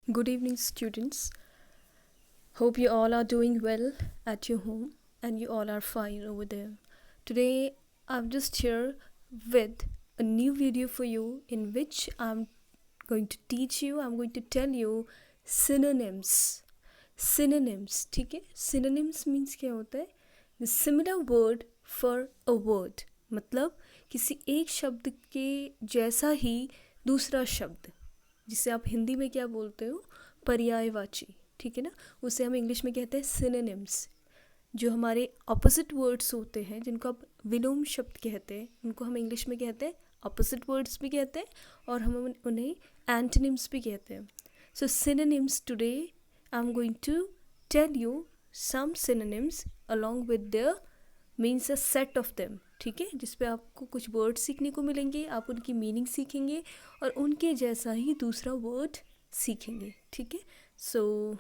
Good evening, students. Hope you all are doing well at your home and you all are fine over there. Today, I'm just here with a new video for you in which I'm going to teach you, I'm going to tell you synonyms. Synonyms, ठीक है? Synonyms means क्या होता है? The similar word for a word. मतलब किसी एक शब्द के जैसा ही दूसरा शब्द, जिसे आप हिंदी में क्या बोलते हो, पर्यायवाची, ठीक है ना, उसे हम इंग्लिश में कहते हैं सिनोनिम्स। जो हमारे ऑपोजिट वर्ड्स होते हैं जिनको आप विलोम शब्द कहते हैं, उनको हम इंग्लिश में कहते हैं ऑपोजिट वर्ड्स भी कहते हैं और हम उन्हें एंटोनिम्स भी कहते हैं। So synonyms, today I am going to tell you some synonyms along with their means a set of them, ठीक है, जिस पे आपको कुछ वर्ड सीखने को मिलेंगे, आप उनकी मीनिंग सीखेंगे और उनके जैसा ही दूसरा वर्ड सीखेंगे, ठीक है। So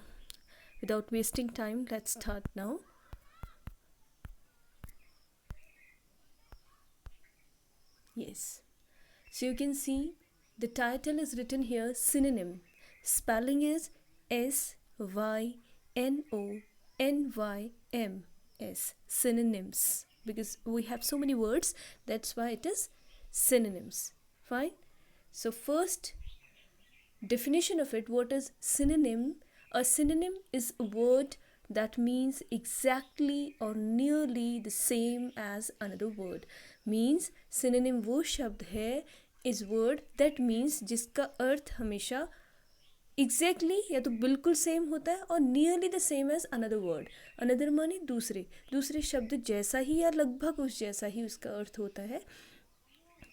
without wasting time let's start now. Yes, so you can see the title is written here synonym. Spelling is SYNONYMS, synonyms, because we have so many words, that's why it is synonyms. Fine. So first definition of it, what is synonym? A synonym is a word that means exactly or nearly the same as another word. Means synonym वो शब्द है is word that means जिसका अर्थ हमेशा exactly या तो बिल्कुल same होता है और nearly the same as another word. Another माने दूसरे शब्द जैसा ही या लगभग उस जैसा ही उसका अर्थ होता है,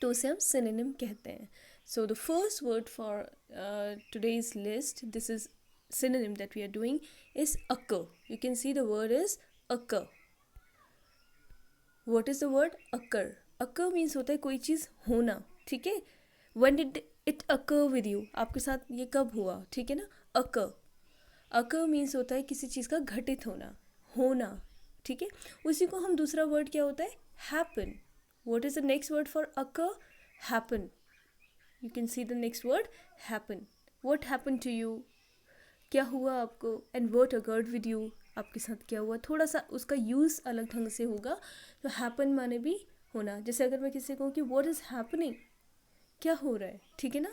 तो उसे हम synonym कहते हैं. So the first word for today's list, this is synonym that we are doing, is occur. You can see the word is occur. What is the word occur? Occur means होता है कोई चीज़ होना, ठीक है. When did it occur with you? आपके साथ ये कब हुआ, ठीक है ना. occur. occur means होता है किसी चीज़ का घटित होना, ठीक है. उसी को हम दूसरा वर्ड क्या होता है, happen. What is the next word for occur? Happen. You can see the next word, happen. What happened to you? क्या हुआ आपको. And what occurred with you, आपके साथ क्या हुआ. थोड़ा सा उसका यूज़ अलग ढंग से होगा. तो happen माने भी होना. जैसे अगर मैं किसी से कहूँ कि what is happening, क्या हो रहा है, ठीक है ना.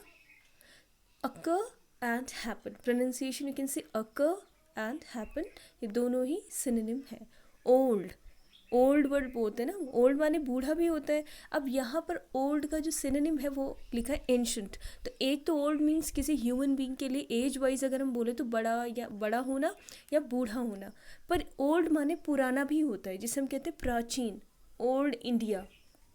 occur and happen, pronunciation you can say occur and happen, ये दोनों ही synonym है. ओल्ड वर्ड बोलते हैं ना, ओल्ड माने बूढ़ा भी होता है. अब यहाँ पर ओल्ड का जो सिनोनिम है वो लिखा है एंशंट. तो एक तो ओल्ड मीन्स किसी ह्यूमन बीइंग के लिए एज वाइज अगर हम बोले तो बड़ा होना या बूढ़ा होना. पर ओल्ड माने पुराना भी होता है, जिसे हम कहते हैं प्राचीन. ओल्ड इंडिया,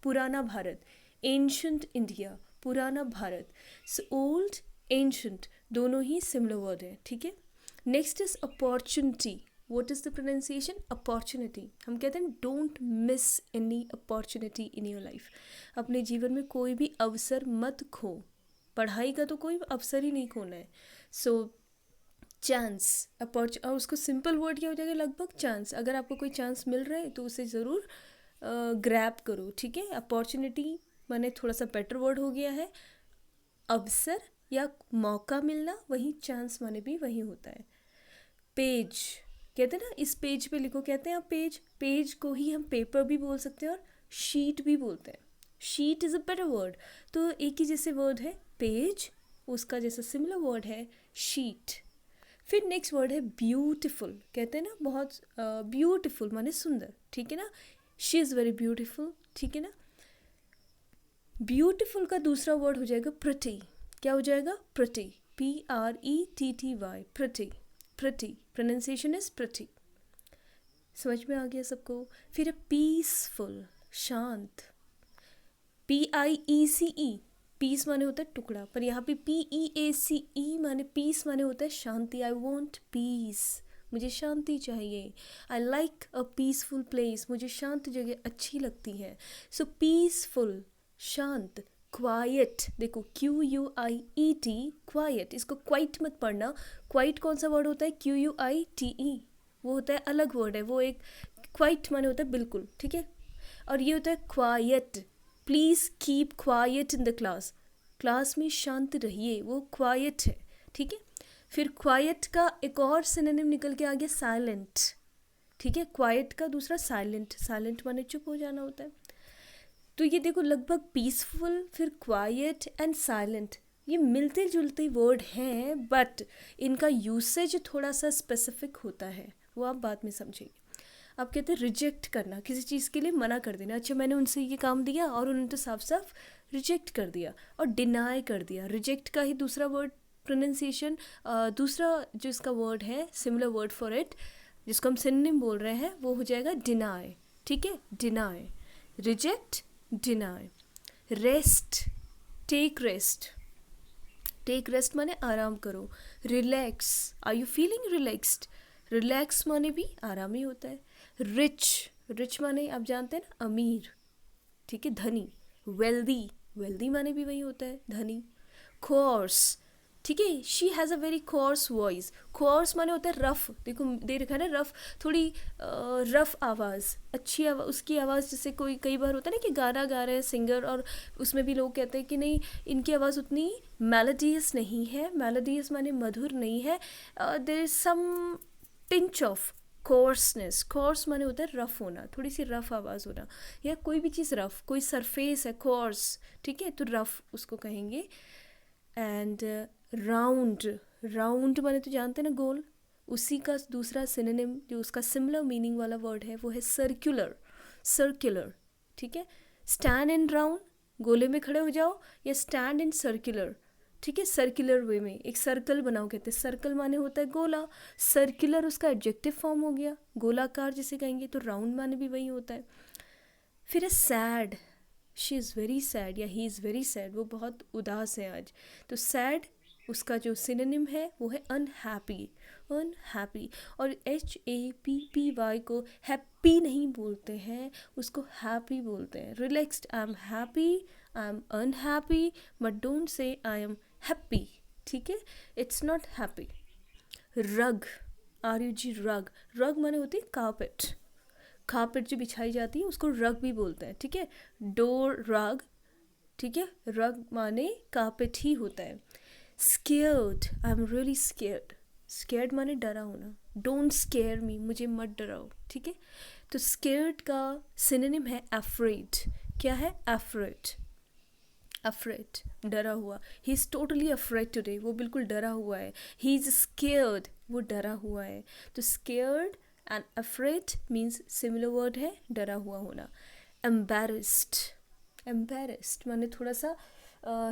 पुराना भारत. एंशंट इंडिया, पुराना भारत. सो ओल्ड, एंशंट दोनों ही सिमिलर वर्ड है, ठीक है. Next is opportunity. What is the pronunciation? Opportunity. हम कहते हैं don't miss any opportunity in your life. अपने जीवन में कोई भी अवसर मत खो. पढ़ाई का तो कोई अवसर ही नहीं खोना है. So चांस, और उसको सिंपल वर्ड क्या हो जाएगा, लगभग चांस. अगर आपको कोई चांस मिल रहा है तो उसे ज़रूर ग्रैब करो, ठीक है. अपॉर्चुनिटी माने थोड़ा सा बेटर वर्ड हो गया है. अवसर या मौका मिलना, वही चांस माने भी वही होता है. पेज कहते हैं ना, इस पेज पे लिखो, कहते हैं आप पेज को ही हम पेपर भी बोल सकते हैं और शीट भी बोलते हैं. Sheet is a better word. तो एक ही जैसे वर्ड है पेज, उसका जैसा सिमिलर वर्ड है शीट. फिर नेक्स्ट वर्ड है ब्यूटिफुल. कहते हैं ना बहुत ब्यूटिफुल माने सुंदर, ठीक है ना. शी इज़ वेरी ब्यूटिफुल, ठीक है ना. ब्यूटिफुल का दूसरा वर्ड हो जाएगा प्रिटी. क्या हो जाएगा, pretty. PRETTY, pretty. Pretty, pronunciation is pretty. समझ में आ गया सबको. फिर पीसफुल, शांत. PIECE, पीस माने होता है टुकड़ा, पर यहाँ पे PEACE माने पीस माने होता है शांति. आई वॉन्ट पीस, मुझे शांति चाहिए. I like a peaceful place, मुझे शांत जगह अच्छी लगती है. सो पीसफुल, शांत. क्वाइट, देखो QUIET, क्वाइट. इसको क्वाइट मत पढ़ना. क्वाइट कौन सा वर्ड होता है, QUITE, वो होता है अलग वर्ड है. वो एक क्वाइट माने होता है बिल्कुल, ठीक है. और ये होता है quite. Please keep quiet in the class, class में शांत रहिए, वो क्वाइट है, ठीक है. फिर क्वाइट का एक और सिनोनिम निकल के आ गया साइलेंट, ठीक है। क्वाइट का दूसरा साइलेंट, साइलेंट माने चुप हो जाना होता है। तो ये देखो लगभग पीसफुल, फिर क्वाइट एंड साइलेंट, ये मिलते जुलते वर्ड हैं, बट इनका यूसेज थोड़ा सा स्पेसिफिक होता है, वो आप बाद में समझेंगे। आप कहते हैं रिजेक्ट करना, किसी चीज़ के लिए मना कर देना। अच्छा मैंने उनसे ये काम दिया और उन्होंने तो साफ साफ रिजेक्ट कर दिया और डिनाई कर दिया। रिजेक्ट का ही दूसरा वर्ड प्रोनाउंसिएशन, दूसरा जो इसका वर्ड है सिमिलर वर्ड फॉर इट जिसको हम सिनोनिम बोल रहे हैं वो हो जाएगा डिनाई, ठीक है। Deny, reject, deny. Rest, take rest, take rest माने आराम करो। Relax, are you feeling relaxed, relax माने भी आराम ही होता है। रिच, रिच माने आप जानते हैं ना अमीर, ठीक है, धनी। वेल्दी, वेल्दी माने भी वही होता है धनी। कोर्स, ठीक है, she has a very course voice, course माने होता है रफ़, देखो दे रखा है ना रफ़, थोड़ी रफ़ आवाज़, अच्छी आवाज़, उसकी आवाज़ जैसे कोई कई बार होता है ना कि गाना गा रहे हैं सिंगर और उसमें भी लोग कहते हैं कि नहीं इनकी आवाज़ उतनी मेलोडियस नहीं है, मेलोडियस माने मधुर नहीं है, there is some tinge of coarseness, coarse माने होता है रफ़ होना, थोड़ी सी रफ़ आवाज़ होना, या कोई भी चीज़ रफ़, कोई सरफेस है कोर्स, ठीक है, तो रफ़ उसको कहेंगे। एंड राउंड, राउंड माने तो जानते हैं ना गोल, उसी का दूसरा सिनोनिम जो उसका सिमिलर मीनिंग वाला वर्ड है वो है सर्कुलर, सर्कुलर, ठीक है। स्टैंड इन राउंड, गोले में खड़े हो जाओ, या स्टैंड इन सर्कुलर, ठीक है, सर्कुलर वे में एक सर्कल बनाओ, कहते हैं सर्कल माने होता है गोला, सर्कुलर उसका एडजेक्टिव फॉर्म हो गया, गोलाकार जिसे कहेंगे, तो राउंड माने भी वही होता है। फिर है sad, she is very sad या ही इज़ वेरी सैड, वो बहुत उदास है आज, तो सैड उसका जो सिनोनिम है वो है अनहैप्पी, अनहैप्पी। और HAPPY को हैप्पी नहीं बोलते हैं, उसको हैप्पी बोलते हैं। Relaxed, I am happy, I am unhappy, but don't say I am happy, ठीक है, इट्स नॉट हैप्पी। रग, RUG, रग, रग माने होती है कारपेट, कारपेट जो बिछाई जाती है उसको रग भी बोलते हैं, ठीक है। डोर रग, ठीक है, रग माने कारपेट ही होता है। Scared, I am really scared, scared माने डरा होना, डोंट स्केयर मी, मुझे मत डराओ, ठीक है। तो स्केयर्ड का सिनोनिम है अफ्रेड, क्या है अफ्रेड, अफ्रेड डरा हुआ, he is totally afraid today, वो बिल्कुल डरा हुआ है, ही इज़ स्केयर्ड, वो डरा हुआ है। तो scared and afraid means similar word है डरा हुआ होना। एम्बैरेस्ड, एम्बैरेस्ड माने थोड़ा सा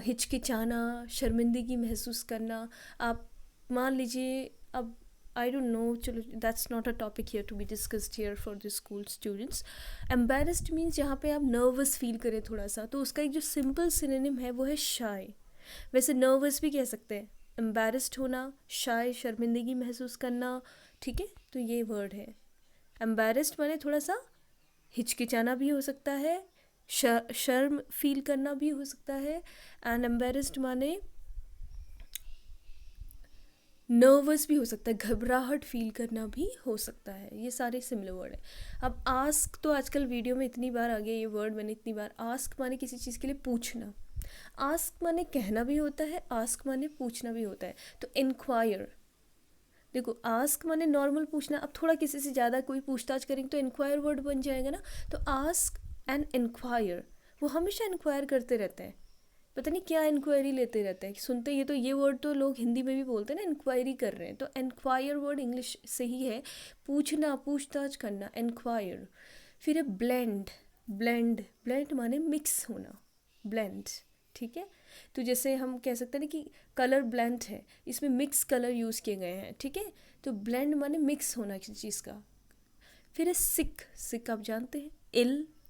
हिचकिचाना, शर्मिंदगी महसूस करना। आप मान लीजिए अब आई डोंट नो, चलो that's not a topic here to be discussed here for the school students. Embarrassed means जहाँ पे आप नर्वस फील करें थोड़ा सा, तो उसका एक जो सिंपल सिनोनिम है वो है शाय। वैसे नर्वस भी कह सकते हैं, एम्बैरेस्ड होना, शाय शर्मिंदगी महसूस करना, ठीक है, तो ये वर्ड है। एम्बैरेस्ड माने थोड़ा सा हिचकिचाना भी हो सकता है, शर्म फील करना भी हो सकता है, एंड एम्बैरेस्ड माने नर्वस भी हो सकता है, घबराहट फील करना भी हो सकता है, ये सारे सिमिलर वर्ड है। अब आस्क तो आजकल वीडियो में इतनी बार आ गया ये वर्ड, मैंने इतनी बार, आस्क माने किसी चीज़ के लिए पूछना, आस्क माने कहना भी होता है, आस्क माने पूछना भी होता है। तो इंक्वायर, देखो आस्क माने नॉर्मल पूछना, अब थोड़ा किसी से ज़्यादा कोई पूछताछ करेंगे तो इंक्वायर वर्ड बन जाएगा ना। तो आस्क एंड इंक्वायर, वो हमेशा इंक्वायर करते रहते हैं, पता नहीं क्या इंक्वायरी लेते रहते हैं, सुनते ये तो ये वर्ड तो लोग हिंदी में भी बोलते हैं ना, इंक्वायरी कर रहे हैं, तो इंक्वायर वर्ड इंग्लिश से ही है, पूछना, पूछताछ करना, इंक्वायर। फिर है ब्लेंड, ब्लेंड, ब्लेंड माने मिक्स होना, ब्लेंड, ठीक है। तो जैसे हम कह सकते हैं ना कि कलर ब्लेंड है, इसमें मिक्स कलर यूज़ किए गए हैं, ठीक है, तो ब्लेंड माने मिक्स होना किसी चीज़ का। फिर है सिक, सिक आप जानते हैं,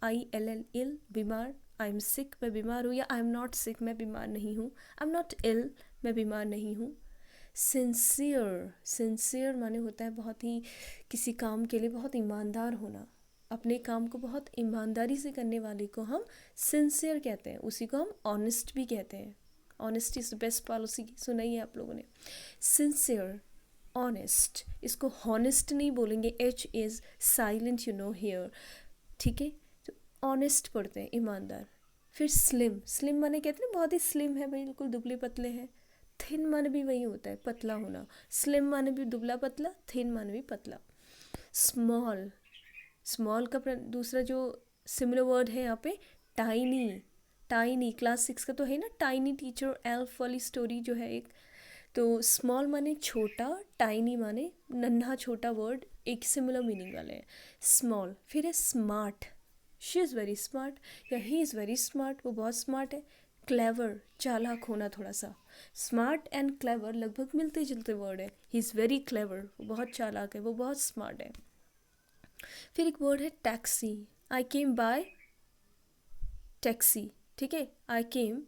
ILL, इल, बीमार, आई एम सिक, मैं बीमार हूँ, या आई एम नॉट सिक, मैं बीमार नहीं हूँ, आई एम नॉट इल, मैं बीमार नहीं हूँ। सिंसियर, सिंसियर माने होता है बहुत ही किसी काम के लिए बहुत ईमानदार होना, अपने काम को बहुत ईमानदारी से करने वाले को हम सिंसियर कहते हैं, उसी को हम ऑनेस्ट भी कहते हैं। Honesty is the best policy, सुनाई है आप लोगों ने। सिंसियर, ऑनेस्ट, इसको हॉनेस्ट नहीं बोलेंगे, H is silent, you know here, ठीक है, तो ऑनेस्ट पढ़ते हैं, ईमानदार। फिर स्लिम, स्लिम माने कहते हैं बहुत ही स्लिम है, बिल्कुल दुबले पतले हैं, थिन माने भी वही होता है, पतला होना। स्लिम माने भी दुबला पतला, थिन माने भी पतला। स्मॉल, स्मॉल का दूसरा जो सिमिलर वर्ड है यहाँ पे टाइनी। टाइनी क्लास 6 का तो है ना, टाइनी टीचर एल्फ वाली स्टोरी जो है एक। तो स्मॉल माने छोटा, टाइनी माने नन्हा छोटा, वर्ड एक सिमिलर मीनिंग वाले हैं। स्मॉल। फिर है smart, she is very smart या ही इज़ वेरी स्मार्ट, वो बहुत स्मार्ट है। क्लेवर, चालाक होना थोड़ा सा। स्मार्ट एंड क्लेवर लगभग मिलते जुलते वर्ड है। ही इज़ वेरी क्लेवर, वो बहुत चालाक है, वो बहुत स्मार्ट है। फिर एक वर्ड है taxi. I came by taxi, ठीक है, आई केम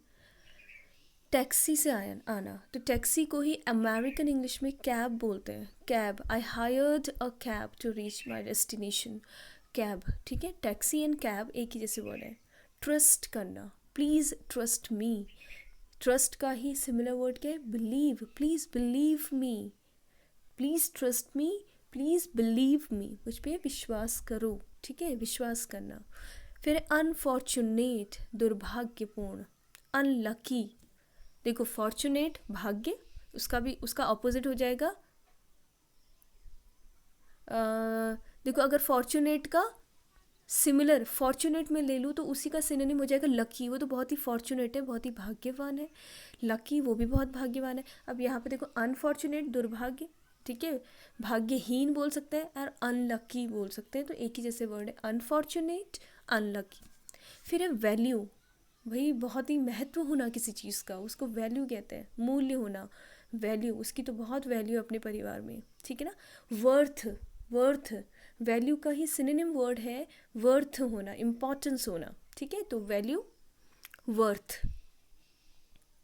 टैक्सी से आना, तो टैक्सी को ही अमेरिकन इंग्लिश में कैब बोलते हैं। Cab, I hired a cab to reach my destination. Cab, ठीक है, टैक्सी एंड कैब एक ही जैसे वर्ड है। ट्रस्ट करना, प्लीज़ ट्रस्ट मी। ट्रस्ट का ही सिमिलर वर्ड क्या है, believe, please believe me, please trust me, please believe me, मुझ पर विश्वास करो, ठीक है, विश्वास करना। फिर अनफॉर्चुनेट, दुर्भाग्यपूर्ण। अनलकी, देखो फॉर्चुनेट भाग्य, उसका भी उसका ऑपोजिट हो जाएगा। देखो अगर फॉर्चुनेट का सिमिलर फॉर्चुनेट में ले लूँ तो उसी का सिनोनिम हो जाएगा लकी। वो तो बहुत ही फॉर्चुनेट है, बहुत ही भाग्यवान है। लकी, वो भी बहुत भाग्यवान है। अब यहाँ पे देखो अनफॉर्चुनेट दुर्भाग्य, ठीक है, भाग्यहीन बोल सकते हैं और अनलकी बोल सकते हैं, तो एक ही जैसे वर्ड है, अनफॉर्चुनेट, अनलकी। फिर है वैल्यू, वही बहुत ही महत्व होना किसी चीज़ का, उसको वैल्यू कहते हैं, मूल्य होना, वैल्यू, उसकी तो बहुत वैल्यू अपने परिवार में, ठीक है ना। वर्थ, वर्थ, वैल्यू का ही सिनोनिम वर्ड है वर्थ होना, इम्पॉर्टेंस होना, ठीक है, तो वैल्यू, वर्थ,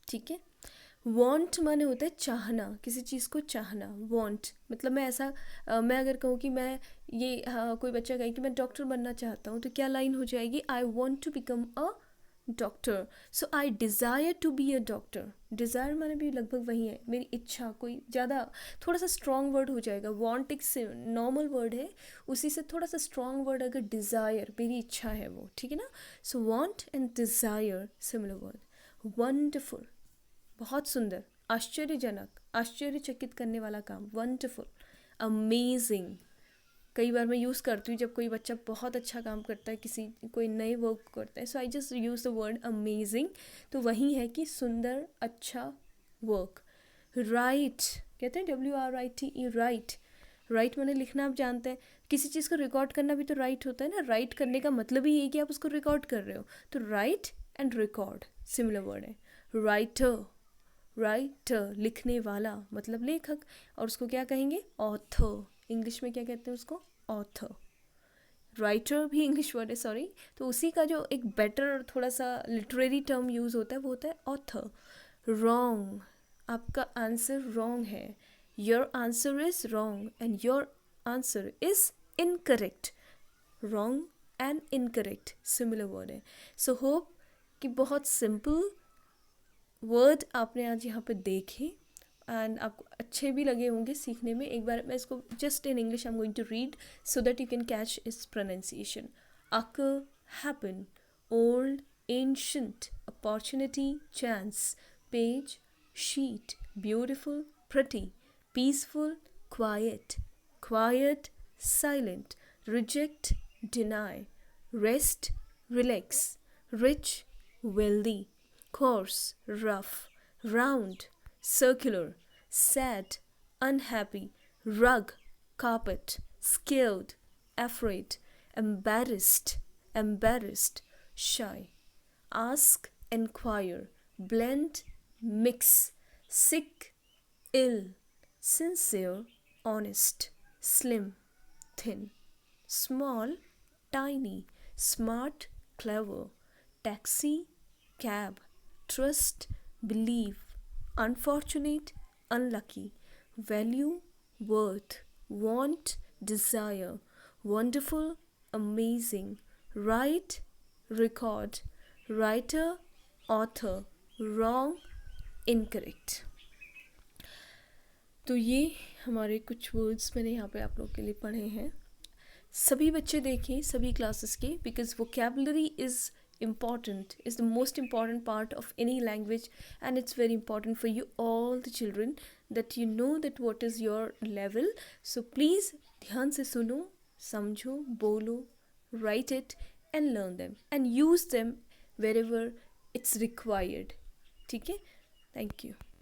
ठीक है। वांट माने होता है चाहना, किसी चीज़ को चाहना। वांट मतलब मैं ऐसा मैं अगर कहूँ कि मैं ये कोई बच्चा कहे कि मैं डॉक्टर बनना चाहता हूँ, तो क्या लाइन हो जाएगी, I want to become a doctor, so I desire to be a doctor. Desire माने भी लगभग वही है, मेरी इच्छा, कोई ज़्यादा थोड़ा सा स्ट्रॉन्ग वर्ड हो जाएगा। वांट एक नॉर्मल वर्ड है, उसी से थोड़ा सा स्ट्रॉन्ग वर्ड अगर डिज़ायर, मेरी इच्छा है वो, ठीक है ना। सो want and desire similar word. Wonderful, बहुत सुंदर, आश्चर्यजनक, आश्चर्यचकित करने वाला काम, वंडरफुल। अमेजिंग, कई बार मैं यूज़ करती हूँ जब कोई बच्चा बहुत अच्छा काम करता है, किसी कोई नए वर्क करता है, so I just use the word amazing, तो वही है कि सुंदर, अच्छा वर्क। राइट कहते हैं WRITE, राइट। राइट मैंने लिखना, आप जानते हैं, किसी चीज़ को रिकॉर्ड करना भी तो राइट होता है ना। राइट करने का मतलब ही ये कि आप उसको रिकॉर्ड कर रहे हो, तो right and record similar word है। राइटर, राइटर लिखने वाला मतलब लेखक, और उसको क्या कहेंगे, ऑथर, इंग्लिश में क्या कहते हैं उसको, ऑथर। राइटर भी इंग्लिश वर्ड है, सॉरी, तो उसी का जो एक बेटर थोड़ा सा लिटरेरी टर्म यूज़ होता है वो होता है ऑथर। रॉन्ग, आपका आंसर रॉन्ग है, your answer is wrong and your answer is incorrect. Wrong and incorrect similar word है। सो होप कि बहुत सिंपल वर्ड आपने आज यहाँ पे देखे एंड आपको अच्छे भी लगे होंगे सीखने में। एक बार मैं इसको just in English I am going to read so that you can catch its pronunciation. occur, happen, old, ancient, opportunity, chance, page, sheet, beautiful, pretty, peaceful, quiet, quiet, silent, reject, deny, rest, relax, rich, wealthy, coarse, rough, round, circular, sad, unhappy, rug, carpet, scared, afraid, embarrassed, embarrassed, shy, ask, enquire, blend, mix, sick, ill, sincere, honest, slim, thin, small, tiny, smart, clever, taxi, cab, trust, believe, unfortunate, unlucky, value, worth, want, desire, wonderful, amazing, right, record, writer, author, wrong, incorrect। तो ये हमारे कुछ words मैंने यहाँ पे आप लोग के लिए पढ़े हैं। सभी बच्चे देखें सभी क्लासेस के, because vocabulary is important, is the most important part of any language, and it's very important for you all the children that you know that what is your level. So please ध्यान से सुनो, समझो, बोलो, write it and learn them and use them wherever it's required. ठीक है? Thank you.